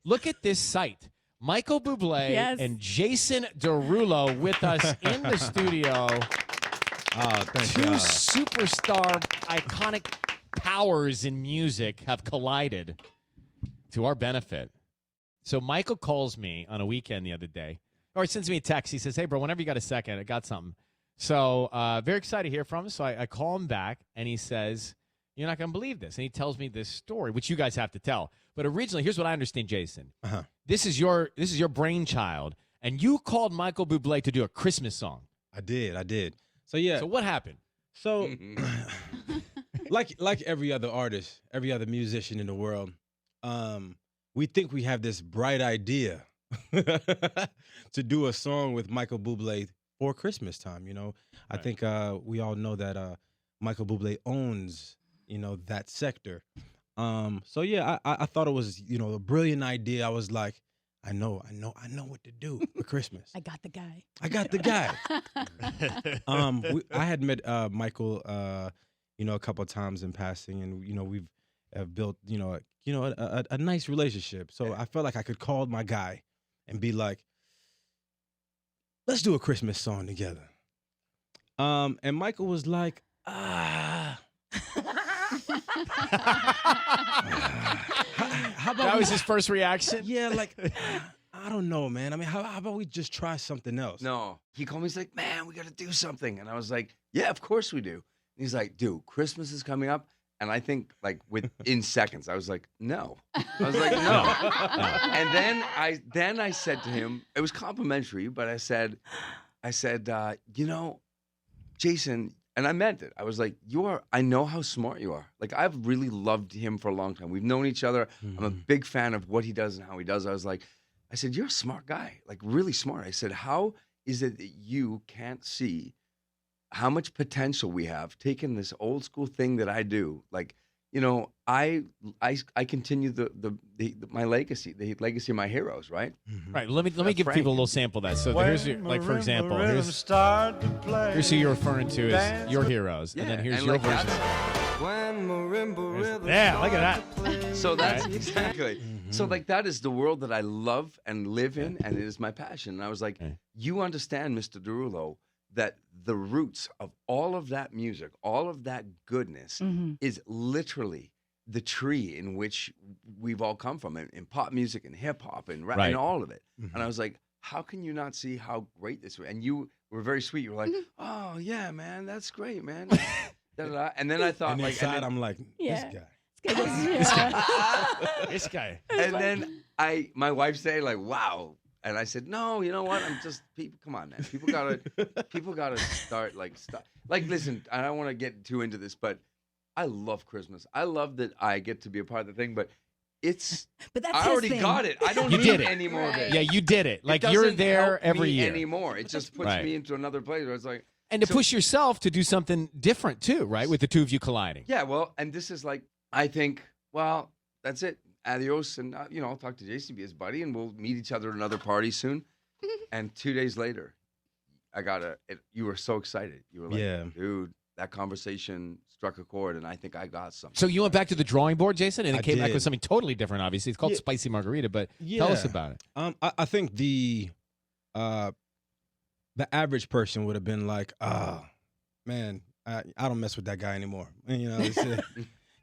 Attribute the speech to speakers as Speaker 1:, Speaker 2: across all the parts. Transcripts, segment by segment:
Speaker 1: Look at this sight. Michael Bublé and Jason Derulo with us in the studio. Two superstar, iconic powers in music have collided to our benefit. So Michael calls me on a weekend the other day, or he sends me a text. He says, hey, bro, whenever you got a second, I got something. So very excited to hear from him. So I call him back, and he says, you're not going to believe this. And he tells me this story, which you guys have to tell. But originally, here's what I understand, Jason. This is your brainchild, and you called Michael Bublé to do a Christmas song.
Speaker 2: I did. So yeah.
Speaker 1: So what happened?
Speaker 2: So like every other artist, every other musician in the world, we think we have this bright idea to do a song with Michael Bublé for Christmas time. You know, I think we all know that Michael Bublé owns, that sector. So yeah, I thought it was, a brilliant idea. I was like, I know what to do for Christmas.
Speaker 3: I got the guy.
Speaker 2: I had met Michael, a couple of times in passing, and we've built, a nice relationship. So I felt like I could call my guy and be like, let's do a Christmas song together. And Michael was like, how about
Speaker 1: that was his first reaction?
Speaker 2: Yeah, like, I don't know, man. I mean, how about we just try something else?
Speaker 4: No. He called me, he's like, man, we got to do something. And I was like, yeah, of course we do. And he's like, dude, Christmas is coming up. And I think, like, within seconds, I was like, no. I was like, no. And then I said to him, it was complimentary, but I said, Jason, and I meant it. I was like, I know how smart you are. Like, I've really loved him for a long time. We've known each other. I'm a big fan of what he does and how he does. I said, you're a smart guy, like really smart. I said, how is it that you can't see how much potential we have taking this old school thing that I do? Like, I continue my legacy, the legacy of my heroes, right?
Speaker 1: Right. Let me give people a little sample of that. So here's for example, here's who you're referring to as your heroes, and then here's your version. Yeah, look at that.
Speaker 4: So that's exactly. So like that is the world that I love and live in, and it is my passion. And I was like, you understand, Mr. Derulo, that the roots of all of that music, all of that goodness is literally the tree in which we've all come from, in pop music and hip hop and rap and all of it. And I was like, how can you not see how great this was? And you were very sweet. You were like, oh yeah, man, that's great, man. And then I thought,
Speaker 2: and
Speaker 4: like,
Speaker 2: inside, I'm like, this guy.
Speaker 1: This guy.
Speaker 4: And then my wife said, like, wow. And I said, no, you know what? People, come on, man. People gotta start, like, listen, I don't want to get too into this, but I love Christmas. I love that I get to be a part of the thing, but that's I already got it. I don't need any more of it.
Speaker 1: Yeah, you did it. Like, you're there every year.
Speaker 4: Anymore. It just puts me into another place where it's like.
Speaker 1: And to push yourself to do something different too, right? With the two of you colliding.
Speaker 4: Yeah, well, and this is like, I think, well, that's it. Adios, and I'll talk to Jason, be his buddy, and we'll meet each other at another party soon. And 2 days later, you were so excited. You were like, dude, that conversation struck a chord, and I think I got something.
Speaker 1: So you went back to the drawing board, Jason, and it came back with something totally different, obviously. It's called Spicy Margarita, but tell us about it.
Speaker 2: I think the average person would have been like, oh, man, I don't mess with that guy anymore. And,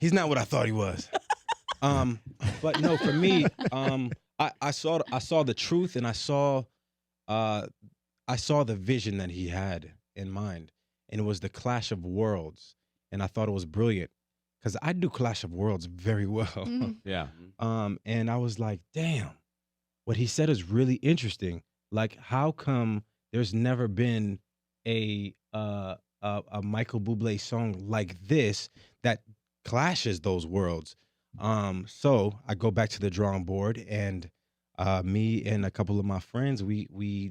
Speaker 2: he's not what I thought he was. But no, for me, I saw the truth, and I saw the vision that he had in mind, and it was the Clash of Worlds, and I thought it was brilliant because I do Clash of Worlds very well.
Speaker 1: Yeah.
Speaker 2: And I was like, damn, what he said is really interesting. Like, how come there's never been a Michael Bublé song like this that clashes those worlds? So I go back to the drawing board, and me and a couple of my friends, we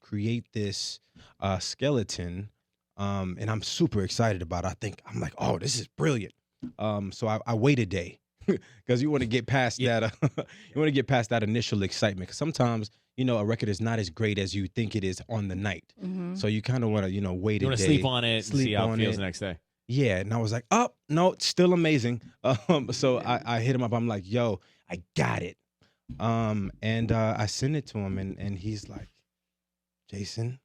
Speaker 2: create this skeleton, and I'm super excited about it. I'm like, oh, this is brilliant. So I wait a day because you want to get past that. You want to get past that initial excitement, because sometimes a record is not as great as you think it is on the night. So you kind of want to wait a day.
Speaker 1: You want to sleep on it and see how it feels the next day.
Speaker 2: Yeah, and I was like, oh, no, it's still amazing. So I hit him up. I'm like, yo, I got it. And I sent it to him, and he's like, Jason.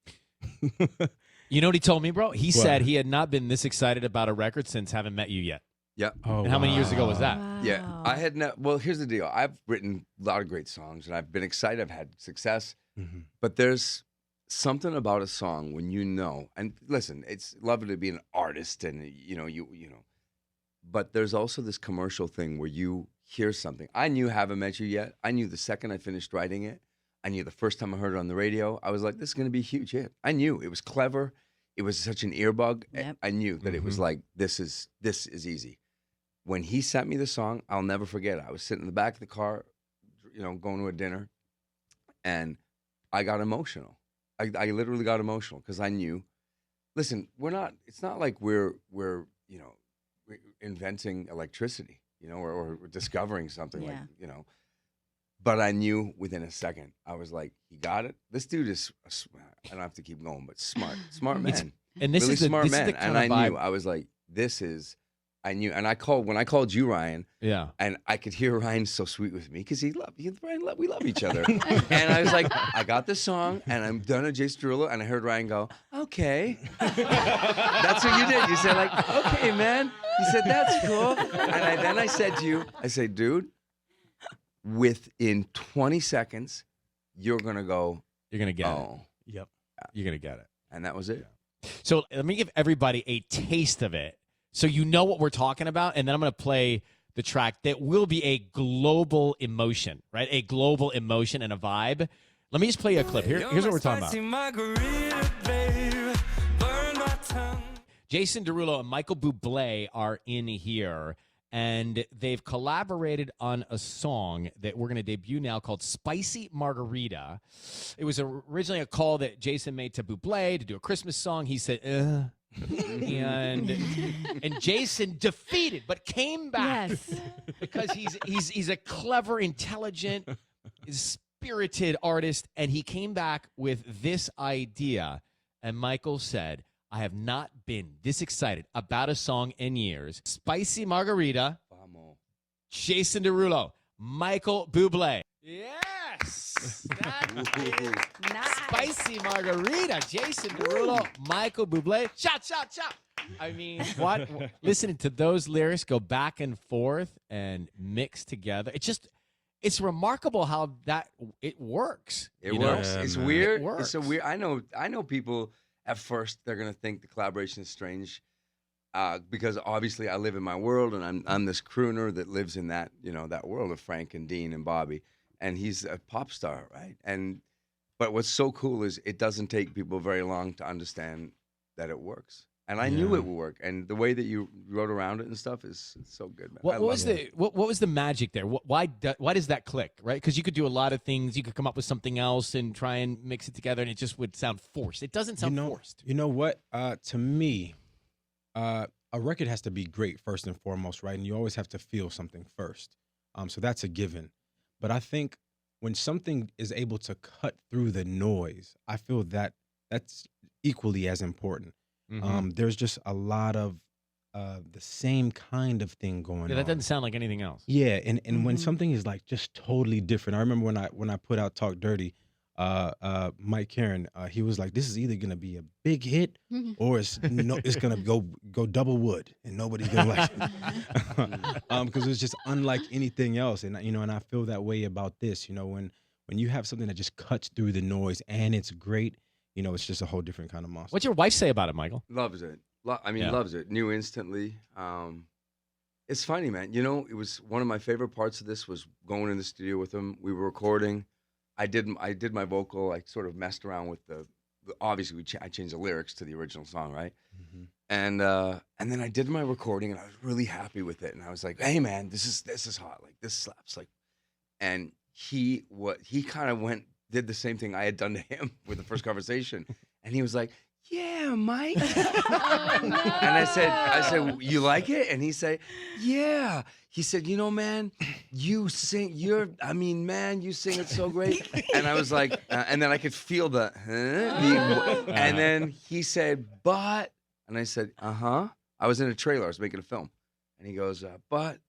Speaker 1: You know what he told me, bro? He
Speaker 2: What?
Speaker 1: said he had not been this excited about a record since Haven't Met You Yet.
Speaker 4: Yeah.
Speaker 2: Oh,
Speaker 1: And how many years ago was that?
Speaker 3: Wow.
Speaker 4: Yeah. I had no. Well, here's the deal. I've written a lot of great songs, and I've been excited. I've had success,
Speaker 2: Mhm.
Speaker 4: but there's something about a song when you know. And listen, it's lovely to be an artist, and you know. But there's also this commercial thing where you hear something. I knew Haven't Met You Yet. I knew the second I finished writing it. I knew the first time I heard it on the radio, I was like, this is going to be a huge hit. I knew it was clever. It was such an earbug.
Speaker 3: Yep.
Speaker 4: I knew that it was like, this is easy. When he sent me the song, I'll never forget it. I was sitting in the back of the car, going to a dinner, and I got emotional. I literally got emotional because I knew, listen, it's not like we're inventing electricity, or discovering something
Speaker 3: Yeah.
Speaker 4: but I knew within a second. I was like, he got it. This dude is, I don't have to keep going, but smart man.
Speaker 1: And this
Speaker 4: really
Speaker 1: is the,
Speaker 4: smart
Speaker 1: this
Speaker 4: man.
Speaker 1: is the kind
Speaker 4: And
Speaker 1: of
Speaker 4: I
Speaker 1: vibe.
Speaker 4: knew, I was like, I knew. And when I called you, Ryan,
Speaker 1: Yeah.
Speaker 4: and I could hear Ryan so sweet with me because we love each other. And I was like, I got this song and I'm done with Jason Derulo. And I heard Ryan go, okay. That's what you did. You said like, okay, man. You said, that's cool. And then I said to you, I said, dude, within 20 seconds, you're going to go,
Speaker 1: You're going to get
Speaker 4: oh.
Speaker 2: Yep.
Speaker 1: it. You're going to get it.
Speaker 4: And that was it.
Speaker 1: So let me give everybody a taste of it so you know what we're talking about. And then I'm going to play the track that will be a global emotion, right? A global emotion and a vibe. Let me just play you a clip. Here's what we're talking about.
Speaker 5: Margarita, babe, burn my tongue.
Speaker 1: Jason Derulo and Michael Bublé are in here, and they've collaborated on a song that we're going to debut now called Spicy Margarita. It was originally a call that Jason made to Bublé to do a Christmas song. He said, and Jason defeated, but came back
Speaker 3: Yes.
Speaker 1: because he's a clever, intelligent, spirited artist, and he came back with this idea. And Michael said, I have not been this excited about a song in years. Spicy Margarita,
Speaker 4: Vamos.
Speaker 1: Jason Derulo, Michael Bublé. Yes! That is
Speaker 3: Nice.
Speaker 1: Spicy Margarita, Jason Derulo, Michael Bublé. Shot, shot, shot. I mean, what? Listening to those lyrics go back and forth and mix together. It's remarkable how it works.
Speaker 4: It
Speaker 1: you know?
Speaker 4: works.
Speaker 2: Yeah,
Speaker 4: It's
Speaker 2: man.
Speaker 4: weird.
Speaker 1: It works.
Speaker 4: It's so weird. I know people at first they're gonna think the collaboration is strange, because obviously I live in my world and I'm this crooner that lives in that that world of Frank and Dean and Bobby, and he's a pop star, right? But what's so cool is it doesn't take people very long to understand that it works. And I knew
Speaker 2: Yeah.
Speaker 4: it would work, and the way that you wrote around it and stuff is so good, man. I
Speaker 1: What
Speaker 4: love
Speaker 1: was
Speaker 4: it.
Speaker 1: what was the magic there? Why does that click, right? Because you could do a lot of things. You could come up with something else and try and mix it together, and it just would sound forced. It doesn't sound forced.
Speaker 2: You know what? To me, a record has to be great first and foremost, right? And you always have to feel something first. So that's a given. But I think when something is able to cut through the noise, I feel that that's equally as important. There's just a lot of the same kind of thing going
Speaker 1: Yeah,
Speaker 2: on.
Speaker 1: that doesn't sound like anything else.
Speaker 2: Yeah, and when something is like just totally different. I remember when I put out Talk Dirty, Mike Karen, he was like, "This is either gonna be a big hit or it's gonna go double wood and nobody's gonna like it." Because it's just unlike anything else, and and I feel that way about this. When you have something that just cuts through the noise and it's great, it's just a whole different kind of monster.
Speaker 1: What's your wife say about it, Michael?
Speaker 4: Loves it.
Speaker 1: Yeah.
Speaker 4: Loves it. Knew instantly. It's funny, man. It was one of my favorite parts of this was going in the studio with him. We were recording. I did my vocal. I sort of messed around with obviously I changed the lyrics to the original song, right? And then I did my recording, and I was really happy with it. And I was like, "Hey, man, this is hot. Like this slaps." Like, and he kind of did the same thing I had done to him with the first conversation, and he was like, "Yeah, Mike."
Speaker 3: Oh, no.
Speaker 4: And I said, "You like it?" And he said, "Yeah." He said, "Man, you sing. You sing it so great." And I was like, and then I could feel and then he said, "But," and I said, "Uh-huh." I was in a trailer. I was making a film, and he goes, "But,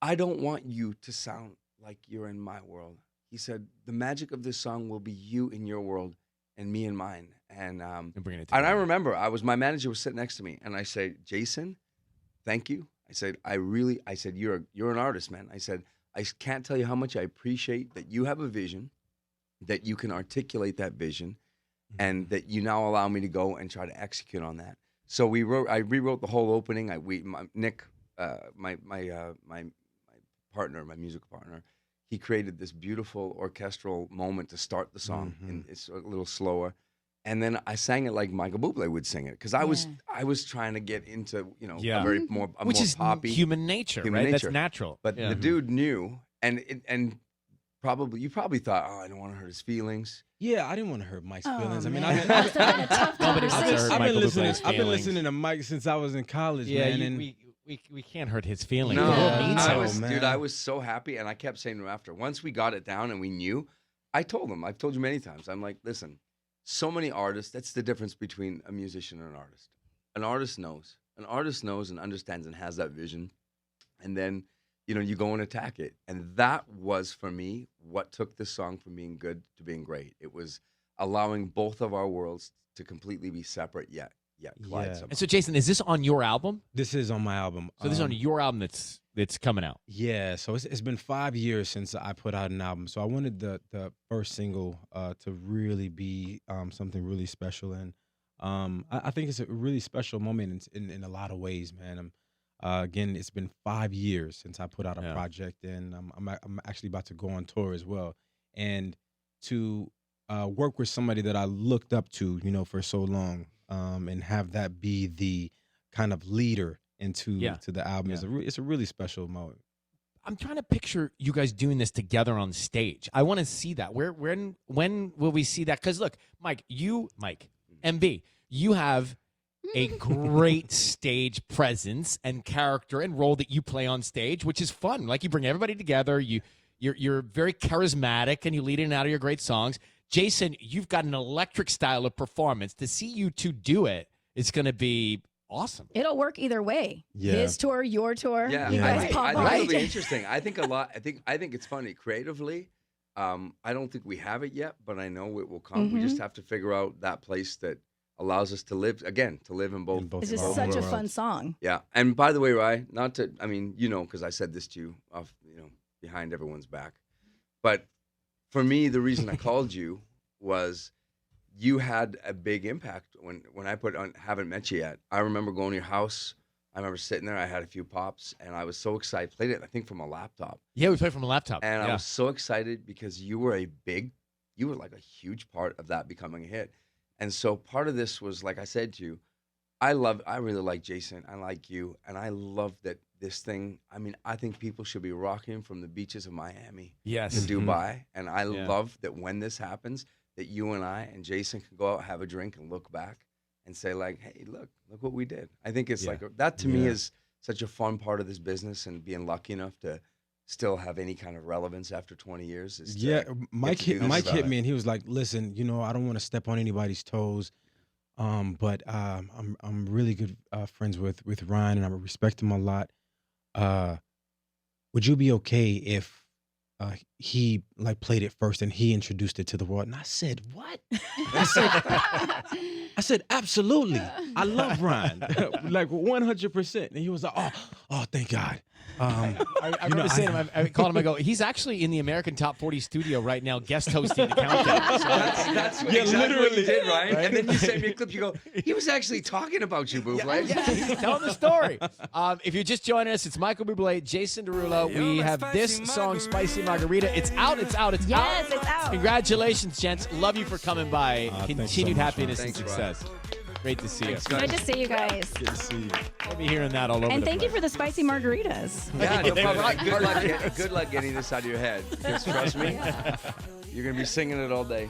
Speaker 4: I don't want you to sound like you're in my world. He said, the magic of this song will be you in your world and me in mine. And
Speaker 1: bringing it
Speaker 4: and I
Speaker 1: together.
Speaker 4: remember my manager was sitting next to me, and I said, Jason, thank you. I said, you're an artist, man. I said, I can't tell you how much I appreciate that you have a vision, that you can articulate that vision, and that you now allow me to go and try to execute on that. So I rewrote the whole opening. Nick, my partner, my music partner, he created this beautiful orchestral moment to start the song, and it's a little slower. And then I sang it like Michael Bublé would sing it, because I was trying to get into a more poppy,
Speaker 1: human nature, right? That's natural.
Speaker 4: But the dude knew, and you probably thought, oh, I don't want to hurt his feelings.
Speaker 2: Yeah, I didn't want to hurt Mike's feelings. I mean,
Speaker 3: Must have been a tough conversation.
Speaker 2: I've been listening to Mike since I was in college, man.
Speaker 1: We can't hurt his feelings.
Speaker 4: No,
Speaker 2: man.
Speaker 4: I was so happy, and I kept saying to him after. Once we got it down and we knew, I told him. I've told you many times. I'm like, listen, so many artists. That's the difference between a musician and an artist. An artist knows. An artist knows and understands and has that vision, and then you go and attack it. And that was for me what took this song from being good to being great. It was allowing both of our worlds to completely be separate yet collide somehow.
Speaker 1: And so, Jason, is this on your album?
Speaker 2: This is on my album.
Speaker 1: So this is on your album that's coming out.
Speaker 2: Yeah, so it's been 5 years since I put out an album. So I wanted the first single to really be something really special, and I think it's a really special moment in a lot of ways, man. Again, it's been 5 years since I put out a project, and I'm actually about to go on tour as well. And to work with somebody that I looked up to, for so long, and have that be the kind of leader into to the album it's a really special moment.
Speaker 1: I'm trying to picture you guys doing this together on stage. I want to see that. When will we see that? Because look, Mike, MB, you have a great stage presence and character and role that you play on stage, which is fun. Like, you bring everybody together. You're very charismatic, and you lead in and out of your great songs. Jason, you've got an electric style of performance. To see you two do it is going to be awesome.
Speaker 3: It'll work either way.
Speaker 2: Yeah.
Speaker 3: His tour, your tour.
Speaker 4: Yeah,
Speaker 3: You guys pop
Speaker 4: I
Speaker 3: on.
Speaker 4: think it'll be interesting. I think a lot. I think it's funny creatively. I don't think we have it yet, but I know it will come. We just have to figure out that place that allows us to live in both.
Speaker 3: This is such a fun song.
Speaker 4: Yeah, and by the way, Ryan, because I said this to you off, behind everyone's back, but for me, the reason I called you was you had a big impact when I put on Haven't Met You Yet. I remember going to your house. I remember sitting there. I had a few pops, and I was so excited. Played it, I think, from a laptop.
Speaker 1: Yeah, we played from a laptop.
Speaker 4: And I was so excited because you were like a huge part of that becoming a hit. And so part of this was, like I said to you, I really like Jason. I like you. And I love that this thing, I think people should be rocking from the beaches of Miami to Dubai. And I love that when this happens, that you and I and Jason can go out, have a drink, and look back and say, like, hey, look what we did. I think it's that to me is such a fun part of this business, and being lucky enough to still have any kind of relevance after 20 years.
Speaker 2: Mike hit me, and he was like, listen, I don't want to step on anybody's toes, but I'm really good friends with Ryan, and I respect him a lot. Would you be okay if he played it first and he introduced it to the world? And I said, what? I said, absolutely. I love Ryan, 100%. And he was like, oh, thank God.
Speaker 1: I remember saying him, I called him, I go, he's actually in the American Top 40 studio right now, guest hosting the countdown. So
Speaker 4: that's exactly what you did, Ryan. Right? And then you sent me a clip, you go, he was actually talking about you, Bublé.
Speaker 1: Yeah, he's telling the story. If you're just joining us, it's Michael Bublé, Jason Derulo. We have this song, Spicy Margarita. It's out.
Speaker 3: Yes, it's out.
Speaker 1: Congratulations, gents. Love you for coming by. Continued happiness and
Speaker 4: Thanks,
Speaker 1: success. Great to see you.
Speaker 3: Good to see you guys.
Speaker 2: Good to see you.
Speaker 1: I'll be hearing that all over.
Speaker 3: And
Speaker 1: the
Speaker 3: thank you
Speaker 1: place.
Speaker 3: for the spicy margaritas.
Speaker 4: Yeah, no problem. Good luck getting this out of your head. Because trust me, you're going to be singing it all day.